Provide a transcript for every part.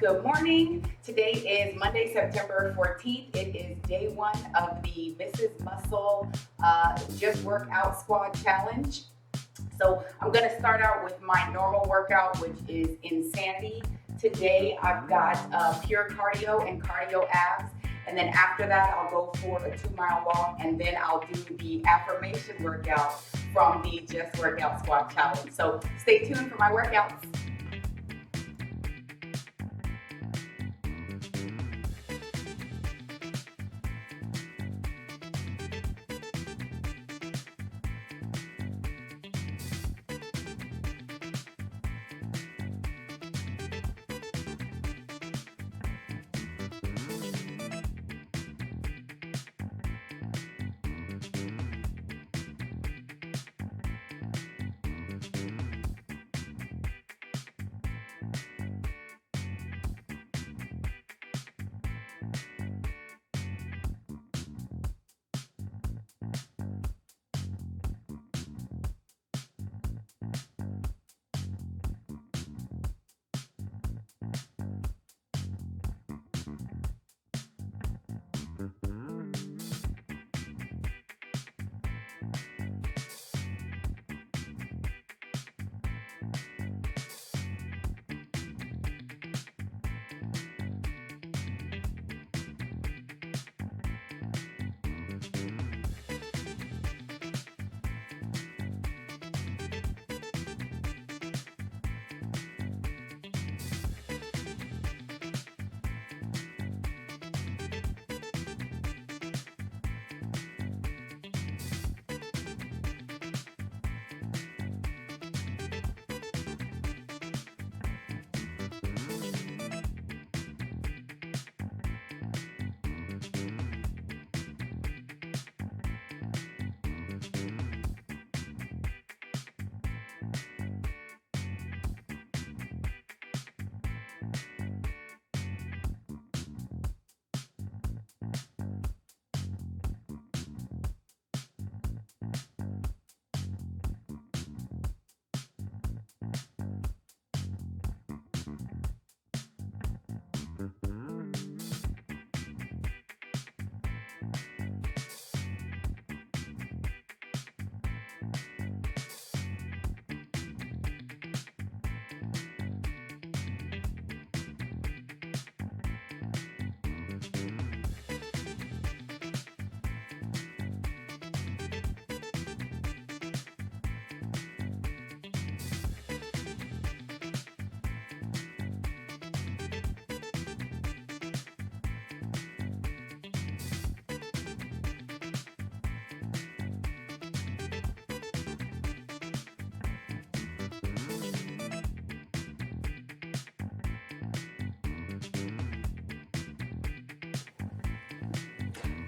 Good morning. Today is Monday, September 14th. It is day one of the MrsMuscle Just Workout Squad Challenge. So I'm going to start out with my normal workout, which is insanity. Today I've got pure cardio and cardio abs. And then after that, I'll go for a 2-mile walk, and then I'll do the affirmation workout from the Just Workout Squad Challenge. So stay tuned for my workouts.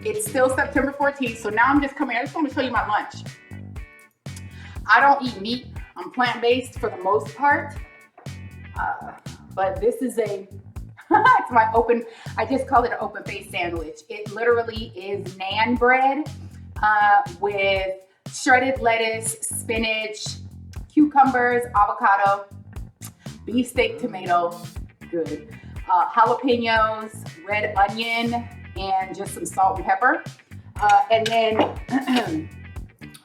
It's still September 14th, so now I'm just coming. I just want to show you my lunch. I don't eat meat. I'm plant-based for the most part, but this is it's my open, I just call it an open face sandwich. It literally is naan bread with shredded lettuce, spinach, cucumbers, avocado, beefsteak tomato, good, jalapenos, red onion, and just some salt and pepper. And then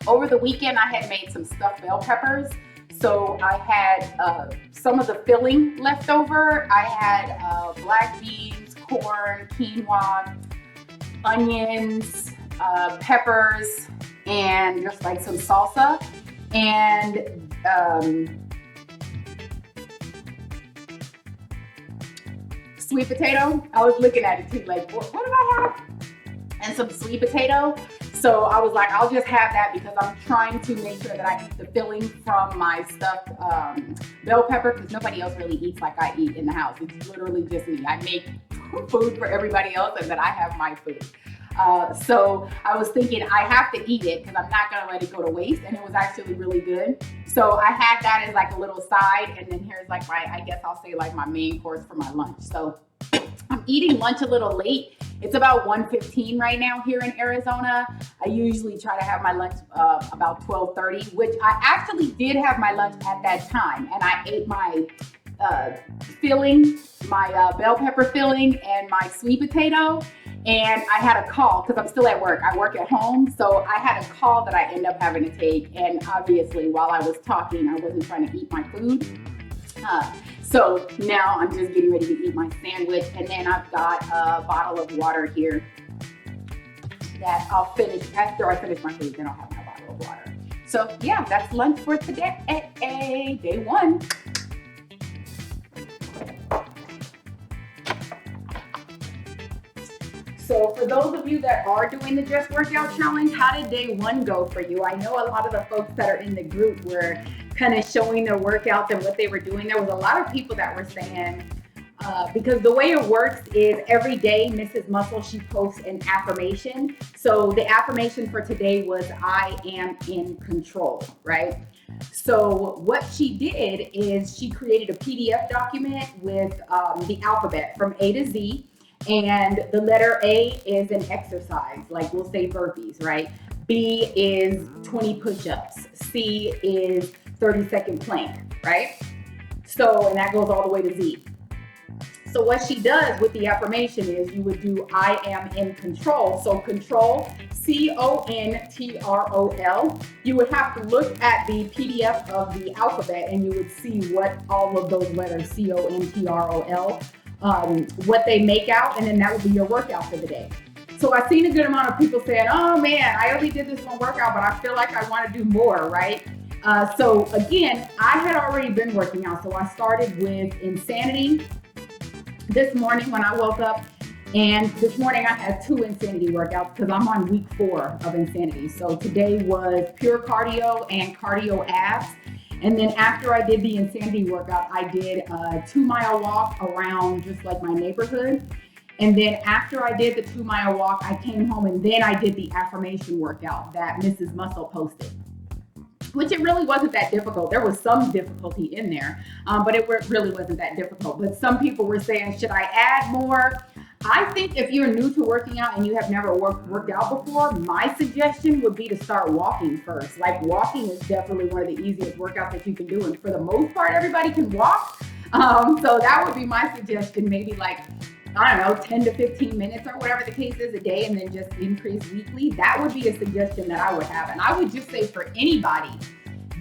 over the weekend, I had made some stuffed bell peppers. So I had some of the filling left over. I had black beans, corn, quinoa, onions, peppers, and just like some salsa. And sweet potato. I was looking at it too, like, what did I have? And some sweet potato. So I was like, I'll just have that because I'm trying to make sure that I eat the filling from my stuffed bell pepper, because nobody else really eats like I eat in the house. It's literally just me. I make food for everybody else, and then I have my food. So I was thinking I have to eat it because I'm not gonna let it go to waste, and it was actually really good. So I had that as like a little side, and then here's like my, I guess I'll say like my main course for my lunch. So I'm eating lunch a little late. It's about 1:15 right now here in Arizona. I usually try to have my lunch about 12:30, which I actually did have my lunch at that time, and I ate my filling, my bell pepper filling, and my sweet potato. And I had a call because I'm still at work. I work at home, so I had a call that I ended up having to take. And obviously, while I was talking, I wasn't trying to eat my food. So now I'm just getting ready to eat my sandwich, and then I've got a bottle of water here that I'll finish after I finish my food. Then I'll have my bottle of water. So yeah, that's lunch for today, day one. So for those of you that are doing the Just Workout Challenge, how did day one go for you? I know a lot of the folks that are in the group were kind of showing their workouts and what they were doing. There was a lot of people that were saying, because the way it works is every day, Mrs. Muscle, she posts an affirmation. So the affirmation for today was, I am in control, right? So what she did is she created a PDF document with the alphabet from A to Z. And the letter A is an exercise, like we'll say burpees, right? B is 20 push-ups. C is 30-second plank, right? So, and that goes all the way to Z. So what she does with the affirmation is you would do, I am in control. So control, CONTROL. You would have to look at the PDF of the alphabet and you would see what all of those letters, CONTROL, what they make out, and then that would be your workout for the day. So I've seen a good amount of people saying, oh man, I only did this one workout, but I feel like I want to do more, right? So again, I had already been working out. So I started with Insanity this morning when I woke up. And this morning I had 2 Insanity workouts because I'm on week 4 of Insanity. So today was pure cardio and cardio abs. And then after I did the Insanity workout, I did a 2-mile walk around just like my neighborhood. And then after I did the 2-mile walk, I came home and then I did the affirmation workout that Mrs. Muscle posted, which it really wasn't that difficult. There was some difficulty in there, but it really wasn't that difficult. But some people were saying, should I add more? I think if you're new to working out and you have never worked out before, my suggestion would be to start walking first. Like walking is definitely one of the easiest workouts that you can do. And for the most part, everybody can walk. So that would be my suggestion, maybe like, I don't know, 10 to 15 minutes or whatever the case is a day, and then just increase weekly. That would be a suggestion that I would have. And I would just say for anybody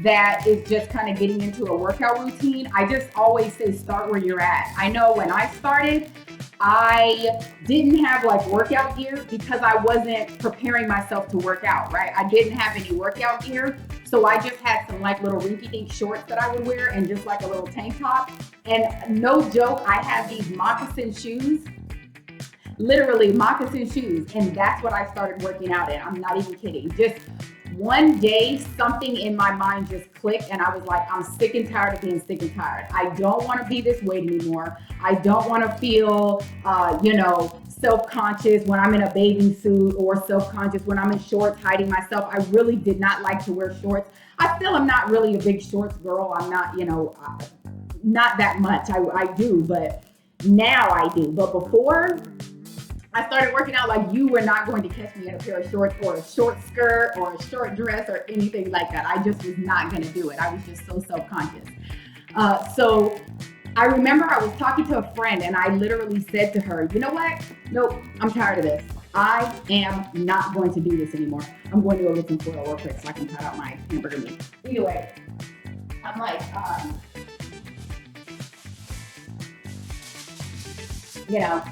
that is just kind of getting into a workout routine, I just always say start where you're at. I know when I started, I didn't have like workout gear because I wasn't preparing myself to work out, right? I didn't have any workout gear. So I just had some like little rinky-dink shorts that I would wear and just like a little tank top. And no joke, I had these moccasin shoes, literally moccasin shoes. And that's what I started working out in. I'm not even kidding. Just one day, something in my mind just clicked and I was like, I'm sick and tired of being sick and tired. I don't want to be this weight anymore. I don't want to feel, self-conscious when I'm in a bathing suit or self-conscious when I'm in shorts hiding myself. I really did not like to wear shorts. I still am not really a big shorts girl. I'm not, not that much. I do, but now I do. But before I started working out, like you were not going to catch me in a pair of shorts or a short skirt or a short dress or anything like that. I just was not going to do it. I was just so self-conscious. So I remember I was talking to a friend and I literally said to her, you know what? Nope, I'm tired of this. I am not going to do this anymore. I'm going to go get some foil real quick so I can cut out my hamburger meat. Anyway, I'm like,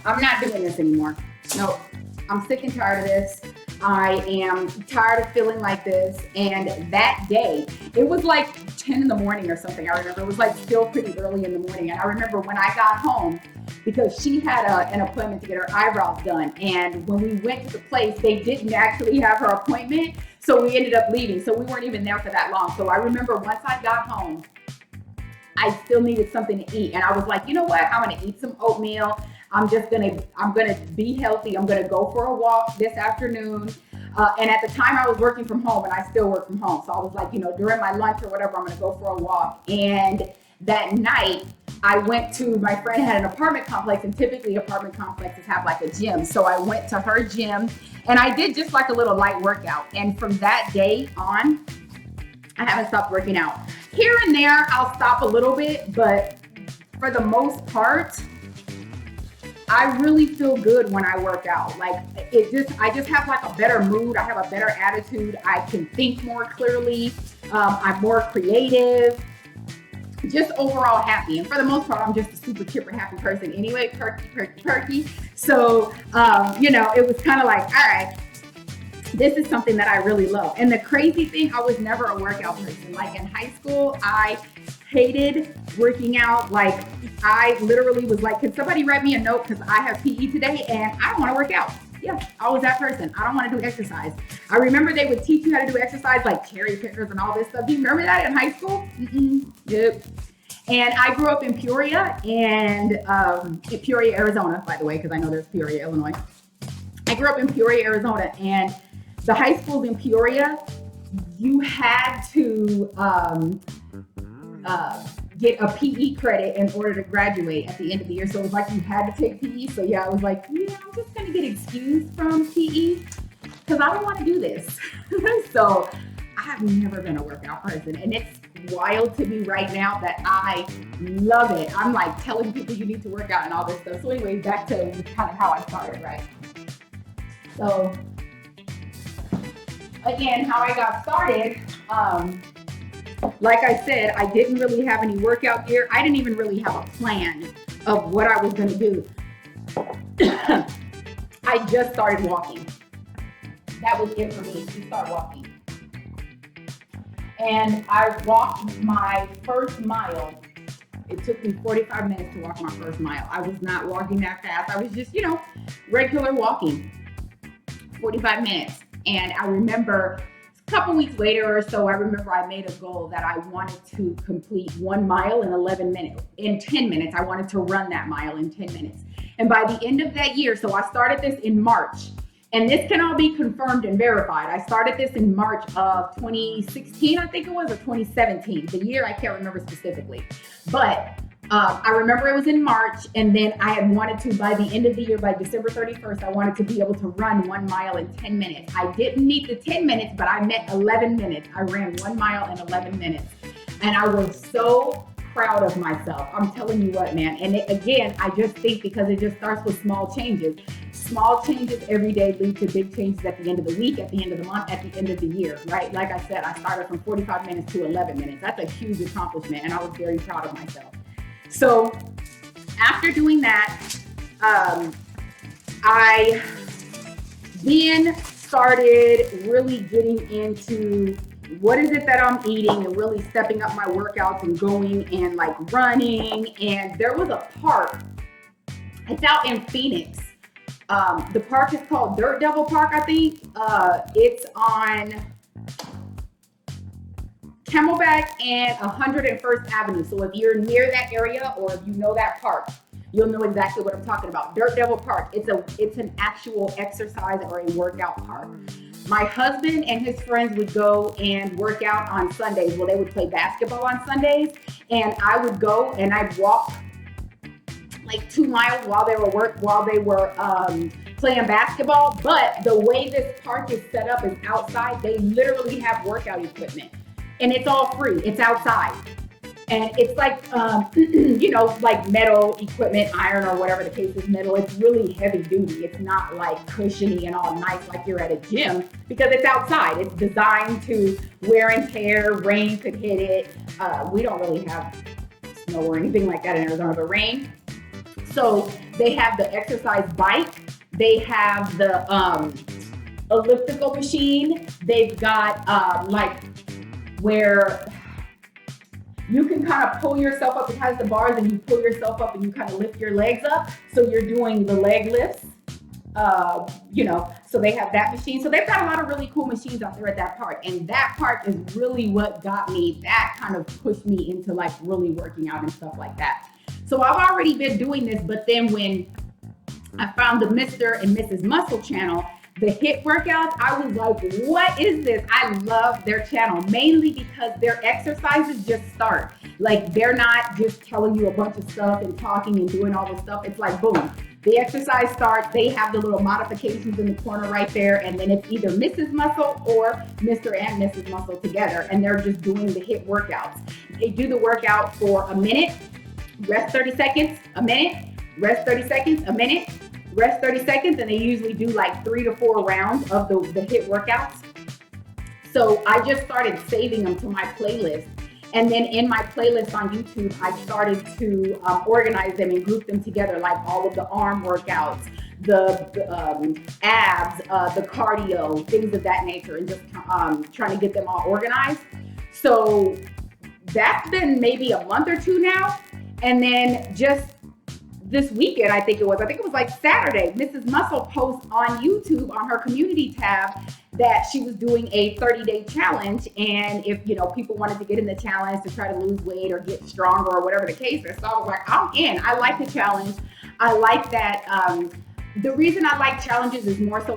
I'm not doing this anymore. Nope, I'm sick and tired of this. I am tired of feeling like this. And that day, it was like 10 in the morning or something. I remember it was like still pretty early in the morning. And I remember when I got home, because she had an appointment to get her eyebrows done. And when we went to the place, they didn't actually have her appointment. So we ended up leaving. So we weren't even there for that long. So I remember once I got home, I still needed something to eat. And I was like, you know what? I'm going to eat some oatmeal. I'm going to be healthy. I'm going to go for a walk this afternoon. And at the time I was working from home and I still work from home. So I was like, during my lunch or whatever, I'm going to go for a walk. And that night I went to, my friend had an apartment complex, and typically apartment complexes have like a gym. So I went to her gym and I did just like a little light workout. And from that day on, I haven't stopped working out. Here and there, I'll stop a little bit, but for the most part, I really feel good when I work out. Like I just have like a better mood. I have a better attitude. I can think more clearly. I'm more creative. Just overall happy. And for the most part, I'm just a super chipper happy person anyway. Perky. So, it was kind of like, all right, this is something that I really love. And the crazy thing, I was never a workout person. Like in high school, I hated working out. Like I literally was like, can somebody write me a note because I have PE today and I don't want to work out. Yeah, I was that person. I don't want to do exercise. I remember they would teach you how to do exercise like cherry pickers and all this stuff. Do you remember that in high school? Yep. And I grew up in Peoria Arizona, by the way, because I know there's Peoria, Illinois. I grew up in Peoria, Arizona, and the high schools in Peoria, you had to get a PE credit in order to graduate at the end of the year. So it was like you had to take PE. So yeah, I was like, yeah, I'm just going to get excused from PE because I don't want to do this. So I have never been a workout person. And it's wild to me right now that I love it. I'm like telling people you need to work out and all this stuff. So anyway, back to kind of how I started, right? So again, how I got started, like I said, I didn't really have any workout gear. I didn't even really have a plan of what I was going to do. I just started walking. That was it for me, to start walking. And I walked my first mile. It took me 45 minutes to walk my first mile. I was not walking that fast. I was just, regular walking, 45 minutes. And I remember a couple weeks later or so, I remember I made a goal that I wanted to complete 1 mile in 11 minutes. In 10 minutes, I wanted to run that mile in 10 minutes. And by the end of that year, so I started this in March, and this can all be confirmed and verified. I started this in March of 2016, I think it was, or 2017. The year, I can't remember specifically. But I remember it was in March, and then I had wanted to, by the end of the year, by December 31st, I wanted to be able to run 1 mile in 10 minutes. I didn't meet the 10 minutes, but I met 11 minutes. I ran 1 mile in 11 minutes. And I was so proud of myself. I'm telling you what, man. And again, I just think because it just starts with small changes. Small changes every day lead to big changes at the end of the week, at the end of the month, at the end of the year, right? Like I said, I started from 45 minutes to 11 minutes. That's a huge accomplishment, and I was very proud of myself. So after doing that, I then started really getting into what is it that I'm eating and really stepping up my workouts and going and like running. And there was a park, it's out in Phoenix. The park is called Dirt Devil Park, I think. It's on Camelback and 101st Avenue. So if you're near that area or if you know that park, you'll know exactly what I'm talking about. Dirt Devil Park. It's an actual exercise or a workout park. My husband and his friends would go and work out on Sundays. Well, they would play basketball on Sundays, and I would go and I'd walk like 2 miles while they were playing basketball. But the way this park is set up is outside. They literally have workout equipment, and it's all free. It's outside. And it's like, like metal equipment, iron or whatever the case is, metal. It's really heavy duty. It's not like cushiony and all nice like you're at a gym because it's outside. It's designed to wear and tear. Rain could hit it. We don't really have snow or anything like that in Arizona, but rain. So they have the exercise bike. They have the elliptical machine. They've got where you can kind of pull yourself up. It has the bars and you pull yourself up and you kind of lift your legs up. So you're doing the leg lifts, so they have that machine. So they've got a lot of really cool machines out there at that park. And that park is really what got me, that kind of pushed me into like really working out and stuff like that. So I've already been doing this, but then when I found the Mr. and Mrs. Muscle channel, the HIIT workouts, I was like, what is this? I love their channel, mainly because their exercises just start. Like, they're not just telling you a bunch of stuff and talking and doing all this stuff. It's like, boom, the exercise starts. They have the little modifications in the corner right there. And then it's either Mrs. Muscle or Mr. and Mrs. Muscle together. And they're just doing the HIIT workouts. They do the workout for a minute. rest 30 seconds, a minute, rest 30 seconds, a minute, rest 30 seconds, and they usually do like 3 to 4 rounds of the HIIT workouts. So I just started saving them to my playlist. And then in my playlist on YouTube, I started to organize them and group them together, like all of the arm workouts, the abs, the cardio, things of that nature, and just trying to get them all organized. So that's been maybe a month or two now. And then just this weekend, I think it was like Saturday, MrsMuscle posts on YouTube on her community tab that she was doing a 30-day challenge. And if, people wanted to get in the challenge to try to lose weight or get stronger or whatever the case is. So I was like, I'm in. I like the challenge. I like that. The reason I like challenges is more so